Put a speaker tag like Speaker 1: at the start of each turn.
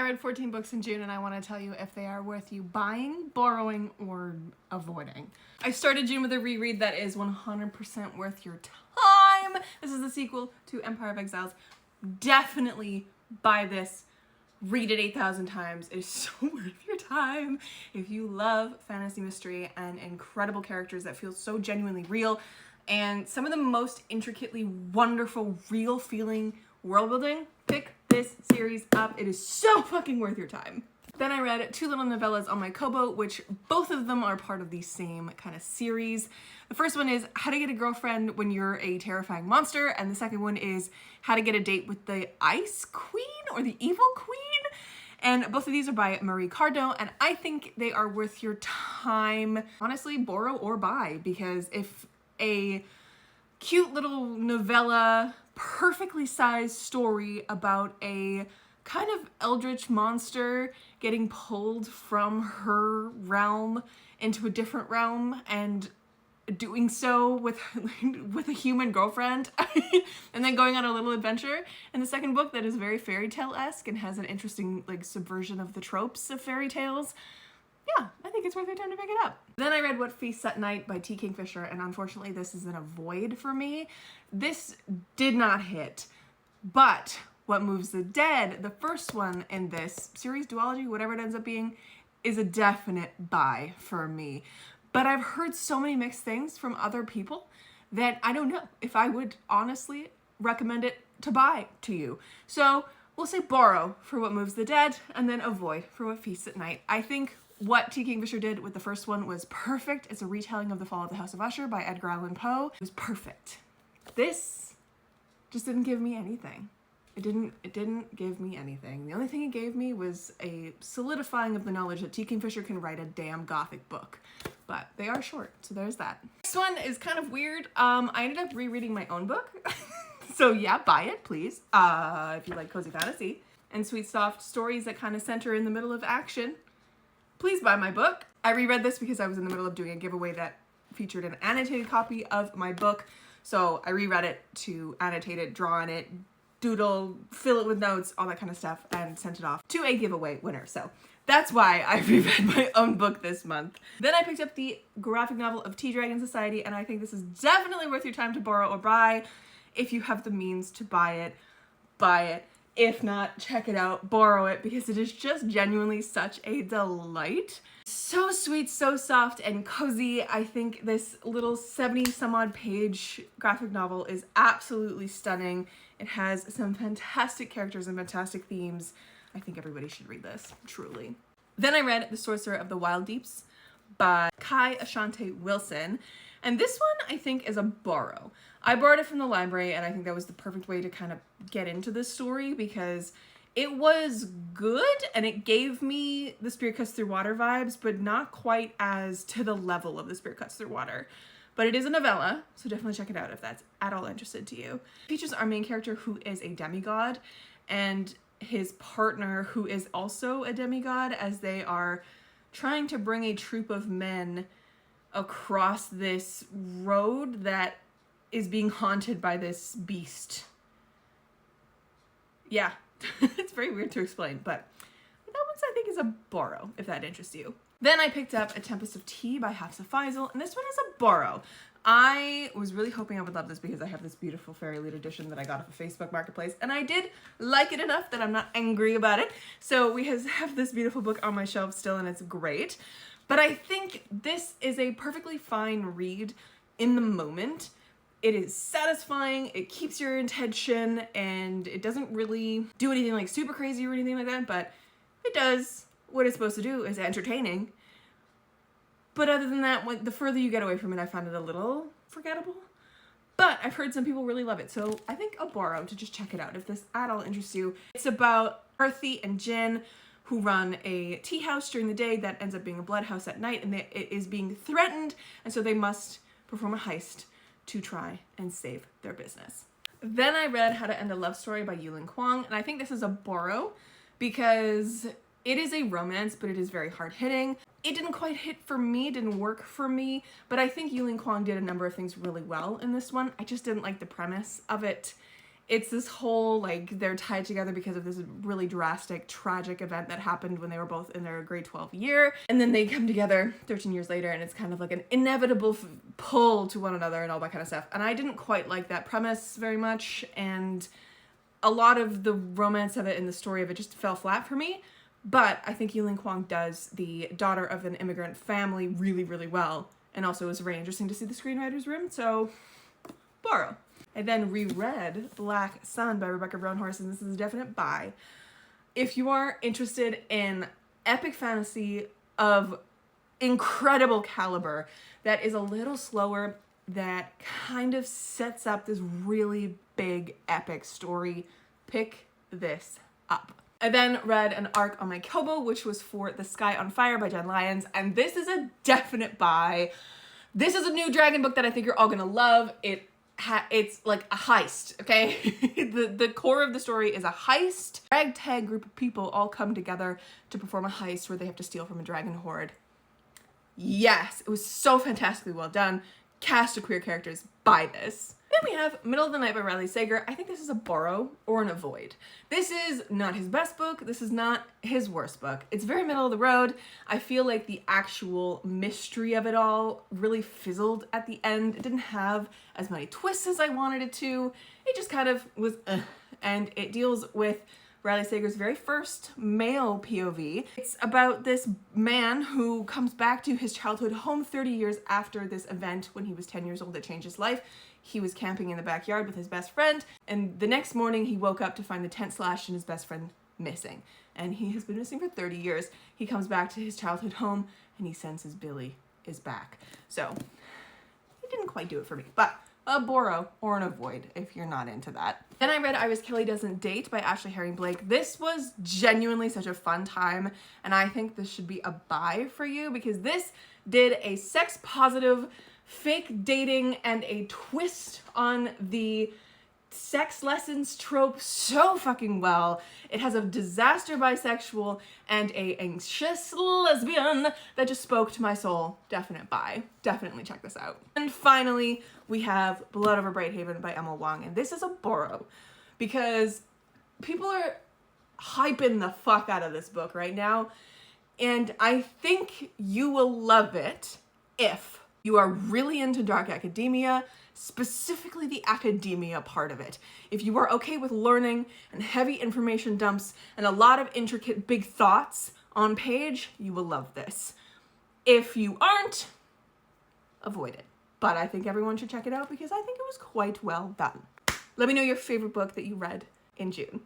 Speaker 1: read 14 books in June and I want to tell you if they are worth you buying, borrowing, or avoiding. I started June with a reread that is 100% worth your time. This is the sequel to Empire of Exiles. Definitely buy this. Read it 8,000 times. It is so worth your time. If you love fantasy mystery and incredible characters that feel so genuinely real and some of the most intricately wonderful, real feeling world building, pick this series up. It is so fucking worth your time. Then I read 2 little novellas on my Cobo, which both of them are part of the same kind of series. The first one is How to Get a Girlfriend When You're a Terrifying Monster, and the second one is How to Get a Date with the Ice Queen or the Evil Queen. And both of these are by Marie Cardno, and I think they are worth your time. Honestly, borrow or buy, because if a cute little novella, perfectly sized story about a kind of eldritch monster getting pulled from her realm into a different realm and doing so with a human girlfriend and then going on a little adventure. And the second book that is very fairy tale-esque and has an interesting like subversion of the tropes of fairy tales. Yeah, I think it's worth your time to pick it up. Then I read What Feasts at Night by T. Kingfisher, and unfortunately this is an avoid for me. This did not hit, but What Moves the Dead, the first one in this series, duology, whatever it ends up being, is a definite buy for me. But I've heard so many mixed things from other people that I don't know if I would honestly recommend it to buy to you. So we'll say borrow for What Moves the Dead and then avoid for What Feasts at Night. I think what T. Kingfisher did with the first one was perfect. It's a retelling of The Fall of the House of Usher by Edgar Allan Poe. It was perfect. This just didn't give me anything. It didn't give me anything. The only thing it gave me was a solidifying of the knowledge that T. Kingfisher can write a damn gothic book. But they are short, so there's that. Next one is kind of weird. I ended up rereading my own book. So yeah, buy it, please. If you like cozy fantasy and sweet, soft stories that kind of center in the middle of action, please buy my book. I reread this because I was in the middle of doing a giveaway that featured an annotated copy of my book. So I reread it to annotate it, draw on it, doodle, fill it with notes, all that kind of stuff, and sent it off to a giveaway winner. So that's why I reread my own book this month. Then I picked up the graphic novel of Tea Dragon Society, and I think this is definitely worth your time to borrow or buy. If you have the means to buy it, buy it. If not, check it out, borrow it, because it is just genuinely such a delight. So sweet, so soft and cozy. I think this little 70 some odd page graphic novel is absolutely stunning. It has some fantastic characters and fantastic themes. I think everybody should read this, truly. Then I read The Sorcerer of the Wild Deeps by Kai Ashante Wilson. And this one I think is a borrow. I borrowed it from the library, and I think that was the perfect way to kind of get into this story because it was good and it gave me the Spirit Cuts Through Water vibes, but not quite as to the level of the Spirit Cuts Through Water. But it is a novella, so definitely check it out if that's at all interested to you. It features our main character who is a demigod and his partner who is also a demigod as they are trying to bring a troop of men across this road that is being haunted by this beast. Yeah, it's very weird to explain, but that one I think is a borrow if that interests you. Then I picked up A Tempest of Tea by Hafsa Faisal, and this one is a borrow. I was really hoping I would love this because I have this beautiful fairy lead edition that I got off of Facebook Marketplace, and I did like it enough that I'm not angry about it. So we have this beautiful book on my shelf still, and it's great. But I think this is a perfectly fine read in the moment. It is satisfying, it keeps your attention, and it doesn't really do anything like super crazy or anything like that, but it does what it's supposed to do, is entertaining. But other than that, the further you get away from it, I found it a little forgettable. But I've heard some people really love it, so I think a borrow to just check it out if this at all interests you. It's about Arthi and Jenn, who run a tea house during the day that ends up being a blood house at night, and it is being threatened, and so they must perform a heist to try and save their business. Then I read How to End a Love Story by Yulin Kwong, and I think this is a borrow because it is a romance, but it is very hard-hitting. It didn't quite hit for me, didn't work for me, but I think Yulin Kwong did a number of things really well in this one. I just didn't like the premise of it. It's this whole, like, they're tied together because of this really drastic, tragic event that happened when they were both in their grade 12 year. And then they come together 13 years later, and it's kind of like an inevitable pull to one another and all that kind of stuff. And I didn't quite like that premise very much, and a lot of the romance of it and the story of it just fell flat for me. But I think Yulin Kwang does the daughter of an immigrant family really, really well. And also it was very interesting to see the screenwriter's room, so borrow. I then reread Black Sun by Rebecca Brownhorse, and this is a definite buy. If you are interested in epic fantasy of incredible caliber that is a little slower, that kind of sets up this really big epic story, pick this up. I then read an arc on my Cobo, which was for The Sky on Fire by Jenn Lyons, and this is a definite buy. This is a new dragon book that I think you're all gonna love. It's like a heist, okay? The core of the story is a heist. Ragtag group of people all come together to perform a heist where they have to steal from a dragon horde. Yes, it was so fantastically well done. Cast of queer characters, buy this. Then we have Middle of the Night by Riley Sager. I think this is a borrow or an avoid. This is not his best book. This is not his worst book. It's very middle of the road. I feel like the actual mystery of it all really fizzled at the end. It didn't have as many twists as I wanted it to. It just kind of was, and it deals with Riley Sager's very first male POV. It's about this man who comes back to his childhood home 30 years after this event when he was 10 years old that changed his life. He was camping in the backyard with his best friend, and the next morning he woke up to find the tent slashed and his best friend missing. And he has been missing for 30 years. He comes back to his childhood home and he senses Billy is back. So, it didn't quite do it for me, but a borrow or an avoid if you're not into that. Then I read I Was Kelly Doesn't Date by Ashley Herring Blake. This was genuinely such a fun time, and I think this should be a buy for you because this did a sex positive fake dating and a twist on the sex lessons trope so fucking well. It has a disaster bisexual and a anxious lesbian that just spoke to my soul. Definite buy. Definitely check this out. And finally, we have Blood Over Brighthaven by Emma Wong, and this is a borrow because people are hyping the fuck out of this book right now, and I think you will love it if you are really into dark academia, specifically the academia part of it. If you are okay with learning and heavy information dumps and a lot of intricate big thoughts on page, you will love this. If you aren't, avoid it. But I think everyone should check it out because I think it was quite well done. Let me know your favorite book that you read in June.